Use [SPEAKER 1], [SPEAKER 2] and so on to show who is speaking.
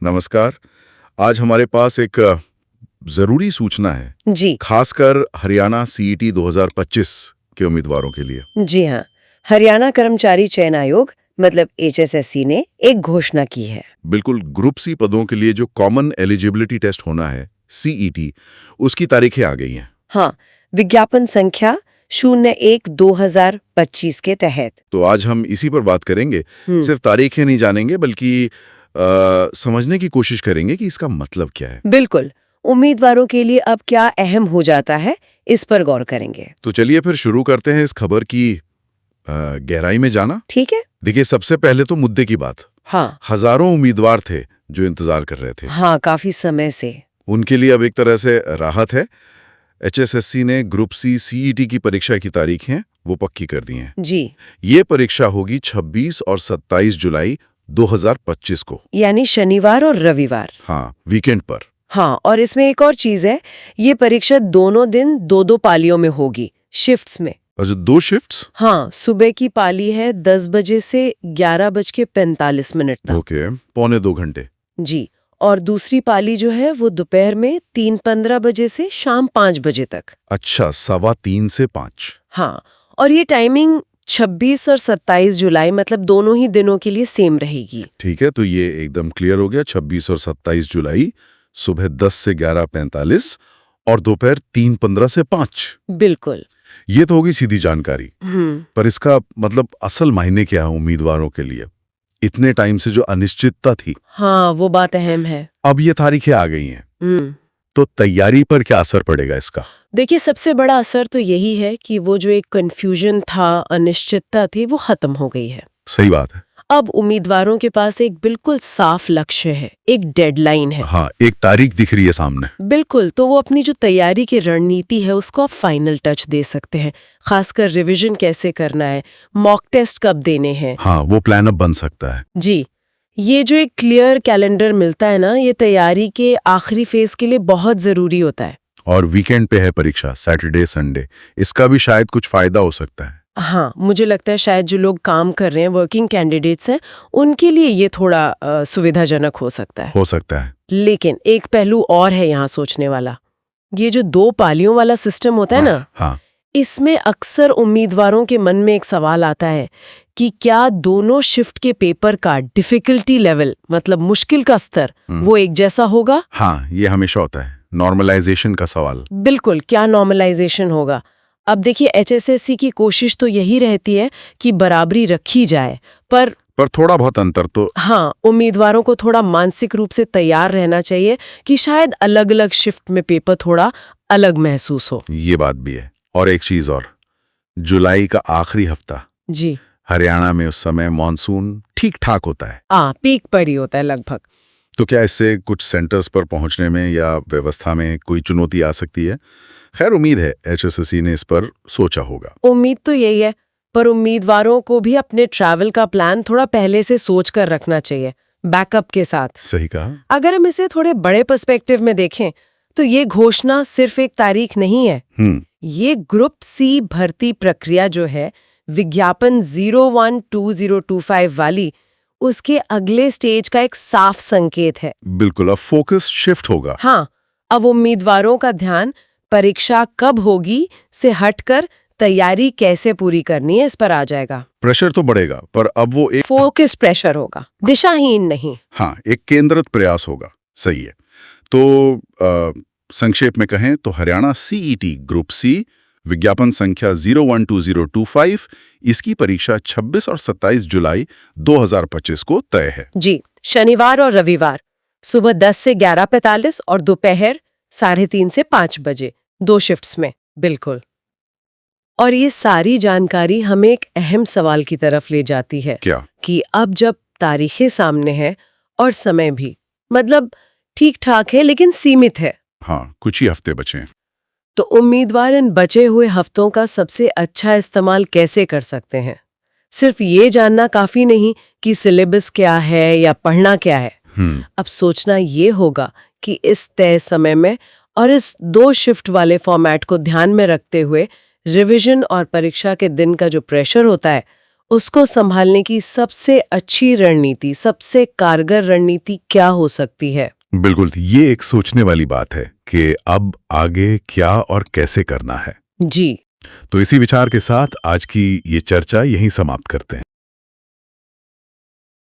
[SPEAKER 1] नमस्कार। आज हमारे पास एक जरूरी सूचना है,
[SPEAKER 2] जी।
[SPEAKER 1] खासकर हरियाणा सीईटी 2025 के उम्मीदवारों के लिए।
[SPEAKER 2] जी हाँ, हरियाणा कर्मचारी चयन आयोग मतलब HSSC ने एक घोषणा की है।
[SPEAKER 1] बिल्कुल, ग्रुप सी पदों के लिए जो कॉमन एलिजिबिलिटी टेस्ट होना है, सीईटी, उसकी तारीखें आ गई हैं।
[SPEAKER 2] हाँ, विज्ञापन संख्या 01/2025 के तहत।
[SPEAKER 1] तो आज हम इसी पर बात करेंगे। सिर्फ तारीखें नहीं जानेंगे, बल्कि समझने की कोशिश करेंगे कि इसका मतलब क्या है।
[SPEAKER 2] बिल्कुल, उम्मीदवारों के लिए अब क्या अहम हो जाता है, इस पर गौर करेंगे।
[SPEAKER 1] तो चलिए फिर शुरू करते हैं इस खबर की गहराई में जाना।
[SPEAKER 2] ठीक है।
[SPEAKER 1] देखिए, सबसे पहले तो मुद्दे की बात।
[SPEAKER 2] हाँ।
[SPEAKER 1] हजारों उम्मीदवार थे जो इंतजार कर रहे थे।
[SPEAKER 2] हाँ, काफी समय से।
[SPEAKER 1] उनके लिए अब एक तरह से राहत है। HSSC ने ग्रुप सी सीईटी की परीक्षा की तारीखें वो पक्की कर दी हैं।
[SPEAKER 2] जी।
[SPEAKER 1] ये परीक्षा होगी 26 और 27 जुलाई 2025 को,
[SPEAKER 2] यानी शनिवार और रविवार।
[SPEAKER 1] हाँ, वीकेंड पर।
[SPEAKER 2] हाँ, और इसमें एक और चीज है, ये परीक्षा दोनों दिन दो पालियों में होगी, शिफ्ट्स में।
[SPEAKER 1] और जो 2 शिफ्ट्स।
[SPEAKER 2] हाँ, सुबह की पाली है 10 बजे से 11:45 तक।
[SPEAKER 1] ओके, पौने 2 घंटे।
[SPEAKER 2] जी, और दूसरी पाली जो है वो दोपहर में 3:15 बजे से शाम 5 बजे तक।
[SPEAKER 1] अच्छा, 3:15 से 5।
[SPEAKER 2] हाँ, और ये टाइमिंग 26 और 27 जुलाई मतलब दोनों ही दिनों के लिए सेम रहेगी।
[SPEAKER 1] ठीक है, तो ये एकदम क्लियर हो गया। 26 और 27 जुलाई सुबह 10 से 11:45 और दोपहर 3:15 से 5।
[SPEAKER 2] बिल्कुल।
[SPEAKER 1] ये तो होगी सीधी जानकारी, पर इसका मतलब असल मायने क्या है उम्मीदवारों के लिए? इतने टाइम से जो अनिश्चितता थी,
[SPEAKER 2] हाँ, वो बात अहम है।
[SPEAKER 1] अब ये तारीखें आ गई हैं, तो तैयारी पर क्या असर पड़ेगा इसका?
[SPEAKER 2] देखिए, सबसे बड़ा असर तो यही है कि वो जो एक कंफ्यूजन था, अनिश्चितता थी, वो खत्म हो गई है।
[SPEAKER 1] सही बात है।
[SPEAKER 2] अब उम्मीदवारों के पास एक बिल्कुल साफ लक्ष्य है, एक डेडलाइन है।
[SPEAKER 1] हाँ, एक तारीख दिख रही है सामने।
[SPEAKER 2] बिल्कुल, तो वो अपनी जो तैयारी की रणनीति है उसको अब फाइनल टच दे सकते हैं। खासकर रिवीजन कैसे करना है, मॉक टेस्ट कब देने हैं।
[SPEAKER 1] हाँ, वो प्लान अब बन सकता है।
[SPEAKER 2] जी, ये जो एक क्लियर कैलेंडर मिलता है ना, ये तैयारी के आखिरी फेज के लिए बहुत जरूरी होता है।
[SPEAKER 1] और वीकेंड पे है परीक्षा, सैटरडे संडे, इसका भी शायद कुछ फायदा हो सकता है।
[SPEAKER 2] हाँ, मुझे लगता है शायद जो लोग काम कर रहे हैं, वर्किंग कैंडिडेट्स हैं, उनके लिए ये थोड़ा सुविधाजनक हो सकता है।
[SPEAKER 1] हो सकता है।
[SPEAKER 2] लेकिन एक पहलू और है यहाँ सोचने वाला। ये जो 2 पालियों वाला सिस्टम होता है ना,
[SPEAKER 1] हाँ,
[SPEAKER 2] इसमें अक्सर उम्मीदवारों के मन में एक सवाल आता है कि क्या दोनों शिफ्ट के पेपर का डिफिकल्टी लेवल मतलब मुश्किल का स्तर वो एक जैसा होगा?
[SPEAKER 1] हाँ, ये हमेशा होता है, नॉर्मलाइजेशन का सवाल।
[SPEAKER 2] बिल्कुल, क्या नॉर्मलाइजेशन होगा? अब देखिए, HSSC की कोशिश तो यही रहती है कि बराबरी रखी जाए, पर
[SPEAKER 1] थोड़ा बहुत अंतर तो।
[SPEAKER 2] हाँ, उम्मीदवारों को थोड़ा मानसिक रूप से तैयार रहना चाहिए कि शायद अलग-अलग शिफ्ट में पेपर थोड़ा अलग महसूस हो।
[SPEAKER 1] ये बात भी है। और एक चीज और, जुलाई का आखिरी हफ्ता,
[SPEAKER 2] जी,
[SPEAKER 1] हरियाणा में उस समय मॉनसून ठीक ठाक होता है।
[SPEAKER 2] पीक पर ही होता है लगभग।
[SPEAKER 1] तो क्या इससे कुछ सेंटर्स पर पहुंचने में या व्यवस्था में कोई चुनौती आ सकती है? खैर, उम्मीद है HSSC ने इस पर सोचा होगा।
[SPEAKER 2] उम्मीद तो यही है, पर उम्मीदवारों को भी अपने ट्रैवल का प्लान थोड़ा पहले से सोच कर रखना चाहिए, बैकअप के साथ।
[SPEAKER 1] सही कहा।
[SPEAKER 2] अगर हम इसे थोड़े बड़े पर्सपेक्टिव में देखें, तो ये घोषणा सिर्फ एक तारीख नहीं है। ये ग्रुप सी भर्ती प्रक्रिया जो है, विज्ञापन 012025 वाली, उसके अगले स्टेज का एक साफ संकेत है।
[SPEAKER 1] बिल्कुल, अब फोकस शिफ्ट होगा।
[SPEAKER 2] हाँ, अब उम्मीदवारों का ध्यान परीक्षा कब होगी से हटकर तैयारी कैसे पूरी करनी है इस पर आ जाएगा।
[SPEAKER 1] प्रेशर तो बढ़ेगा, पर अब वो एक
[SPEAKER 2] फोकस प्रेशर होगा, दिशाहीन नहीं।
[SPEAKER 1] हाँ, एक केंद्रित प्रयास होगा। सही है। तो संक्षेप में कहें तो हरियाणा सीईटी ग्रुप सी विज्ञापन संख्या 012025, इसकी परीक्षा 26 और 27 जुलाई 2025 को तय है।
[SPEAKER 2] जी, शनिवार और रविवार सुबह 10 से 11:45 और दोपहर 3:30 से 5 बजे, 2 शिफ्ट्स में। बिल्कुल। और ये सारी जानकारी हमें एक अहम सवाल की तरफ ले जाती है।
[SPEAKER 1] क्या?
[SPEAKER 2] कि अब जब तारीखें सामने हैं और समय भी मतलब ठीक ठाक है लेकिन सीमित है,
[SPEAKER 1] हाँ, कुछ ही हफ्ते बचे हैं।
[SPEAKER 2] तो उम्मीदवार इन बचे हुए हफ्तों का सबसे अच्छा इस्तेमाल कैसे कर सकते हैं? सिर्फ ये जानना काफी नहीं कि सिलेबस क्या है या पढ़ना क्या है। अब सोचना ये होगा कि इस तय समय में और इस 2 शिफ्ट वाले फॉर्मेट को ध्यान में रखते हुए रिवीजन और परीक्षा के दिन का जो प्रेशर होता है उसको संभालने की सबसे अच्छी रणनीति, सबसे कारगर रणनीति क्या हो सकती है?
[SPEAKER 3] बिल्कुल, ये एक सोचने वाली बात है कि अब आगे क्या और कैसे करना है।
[SPEAKER 2] जी।
[SPEAKER 3] तो इसी विचार के साथ आज की ये चर्चा यहीं समाप्त करते हैं।